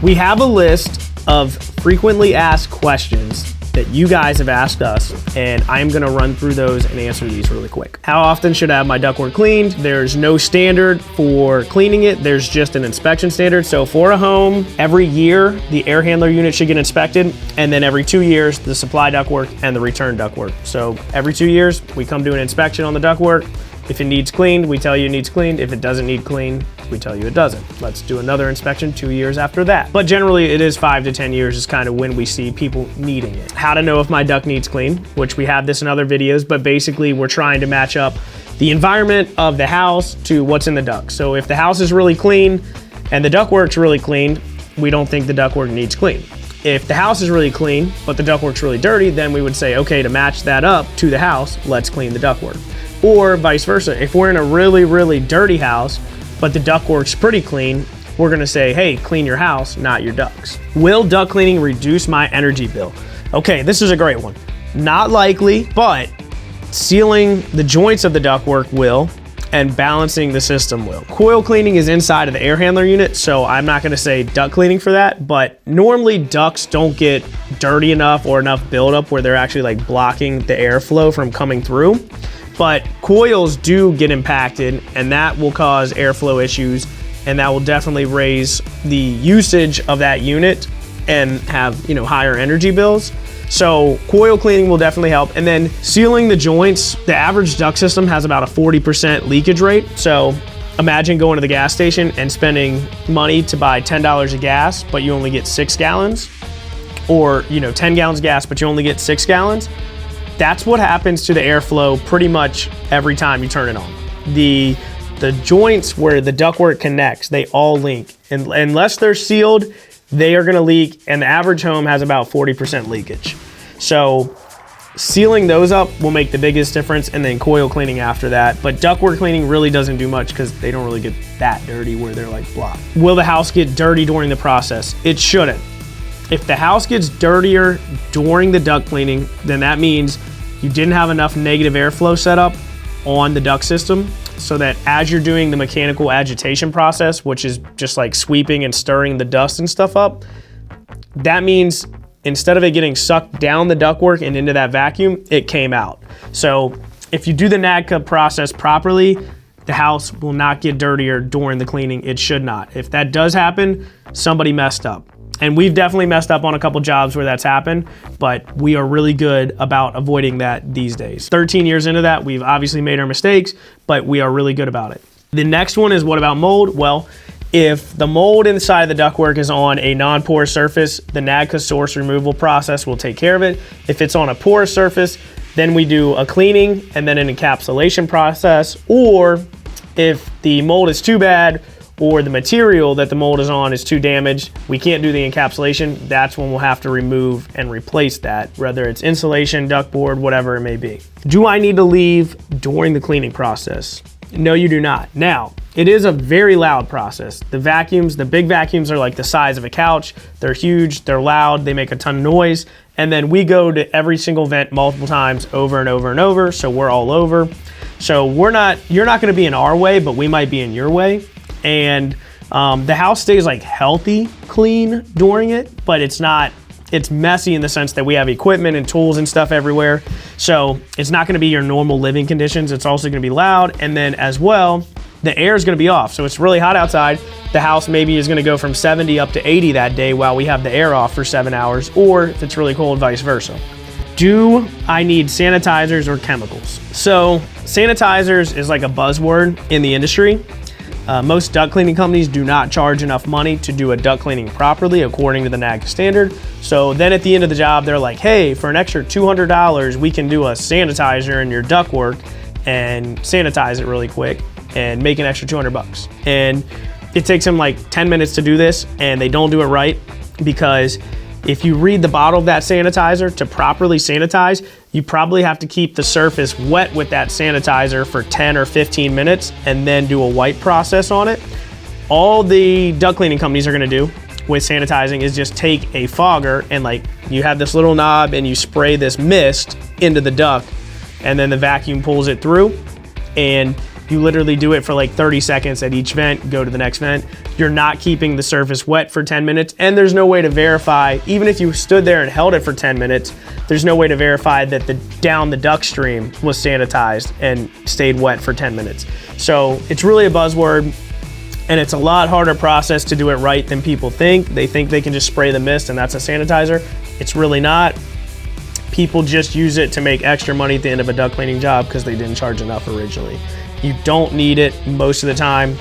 We have a list of frequently asked questions that you guys have asked us, and I'm gonna run through those and answer these really quick. How often should I have my ductwork cleaned? There's no standard for cleaning it. There's just an inspection standard. So for a home, every year, the air handler unit should get inspected, and then every 2 years, the supply ductwork and the return ductwork. So every 2 years, we come do an inspection on the ductwork. If it needs cleaned, we tell you it needs cleaned. If it doesn't need cleaned, we tell you it doesn't. Let's do another inspection 2 years after that. But generally it is 5 to 10 years is kind of when we see people needing it. How to know if my duct needs cleaned, which we have this in other videos, but basically we're trying to match up the environment of the house to what's in the duct. So if the house is really clean and the ductwork's really clean, we don't think the ductwork needs clean. If the house is really clean, but the ductwork's really dirty, then we would say, okay, to match that up to the house, let's clean the ductwork. Or vice versa. If we're in a really, really dirty house, but the ductwork's pretty clean, we're gonna say, hey, clean your house, not your ducts. Will duct cleaning reduce my energy bill? Okay, this is a great one. Not likely, but sealing the joints of the ductwork will, and balancing the system will. Coil cleaning is inside of the air handler unit, so I'm not gonna say duct cleaning for that, but normally ducts don't get dirty enough or enough buildup where they're actually like blocking the airflow from coming through. But coils do get impacted, and that will cause airflow issues, and that will definitely raise the usage of that unit and have, higher energy bills. So coil cleaning will definitely help. And then sealing the joints, the average duct system has about a 40% leakage rate. So imagine going to the gas station and spending money to buy $10 of gas, but you only get 6 gallons, or 10 gallons of gas, but you only get 6 gallons. That's what happens to the airflow pretty much every time you turn it on. The joints where the ductwork connects, they all leak. And unless they're sealed, they are gonna leak, and the average home has about 40% leakage. So sealing those up will make the biggest difference, and then coil cleaning after that. But ductwork cleaning really doesn't do much because they don't really get that dirty where they're like blocked. Will the house get dirty during the process? It shouldn't. If the house gets dirtier during the duct cleaning, then that means you didn't have enough negative airflow set up on the duct system, so that as you're doing the mechanical agitation process, which is just like sweeping and stirring the dust and stuff up, that means instead of it getting sucked down the ductwork and into that vacuum, it came out. So if you do the NAGCA process properly, the house will not get dirtier during the cleaning. It should not. If that does happen, somebody messed up. And we've definitely messed up on a couple jobs where that's happened, but we are really good about avoiding that these days. 13 years into that, we've obviously made our mistakes, but we are really good about it. The next one is, what about mold? Well, if the mold inside the ductwork is on a non-porous surface, the NAGCA source removal process will take care of it. If it's on a porous surface, then we do a cleaning and then an encapsulation process. Or if the mold is too bad, or the material that the mold is on is too damaged, we can't do the encapsulation, that's when we'll have to remove and replace that, whether it's insulation, ductboard, whatever it may be. Do I need to leave during the cleaning process? No, you do not. Now, it is a very loud process. The vacuums, the big vacuums are like the size of a couch. They're huge, they're loud, they make a ton of noise. And then we go to every single vent multiple times over and over and over, so we're all over. So you're not gonna be in our way, but we might be in your way. And the house stays like healthy clean during it, but it's messy in the sense that we have equipment and tools and stuff everywhere. So it's not gonna be your normal living conditions. It's also gonna be loud. And then as well, the air is gonna be off. So it's really hot outside. The house maybe is gonna go from 70 up to 80 that day while we have the air off for 7 hours, or if it's really cold, vice versa. Do I need sanitizers or chemicals? So sanitizers is like a buzzword in the industry. Most duct cleaning companies do not charge enough money to do a duct cleaning properly according to the NAGCA standard. So then at the end of the job, they're like, hey, for an extra $200, we can do a sanitizer in your ductwork and sanitize it really quick and make an extra 200 bucks. And it takes them like 10 minutes to do this, and they don't do it right, because if you read the bottle of that sanitizer, to properly sanitize, you probably have to keep the surface wet with that sanitizer for 10 or 15 minutes and then do a wipe process on it. All the duct cleaning companies are gonna do with sanitizing is just take a fogger and you have this little knob and you spray this mist into the duct, and then the vacuum pulls it through. And You literally do it for like 30 seconds at each vent, go to the next vent. You're not keeping the surface wet for 10 minutes, and there's no way to verify, even if you stood there and held it for 10 minutes, there's no way to verify that down the duct stream was sanitized and stayed wet for 10 minutes. So it's really a buzzword, and it's a lot harder process to do it right than people think. They think they can just spray the mist and that's a sanitizer. It's really not. People just use it to make extra money at the end of a duct cleaning job because they didn't charge enough originally. You don't need it most of the time.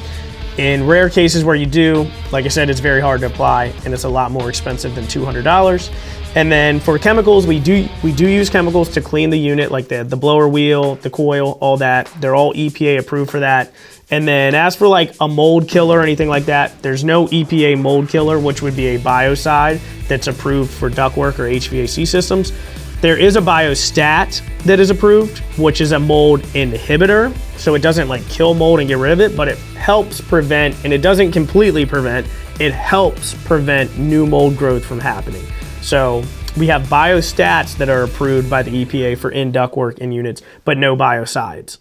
In rare cases where you do, like I said, it's very hard to apply and it's a lot more expensive than $200. And then for chemicals, we do use chemicals to clean the unit, like the blower wheel, the coil, all that. They're all EPA approved for that. And then as for like a mold killer or anything like that, there's no EPA mold killer, which would be a biocide that's approved for ductwork or HVAC systems. There is a biostat that is approved, which is a mold inhibitor. So it doesn't like kill mold and get rid of it, but it helps prevent, and it doesn't completely prevent, it helps prevent new mold growth from happening. So we have biostats that are approved by the EPA for in ductwork in units, but no biocides.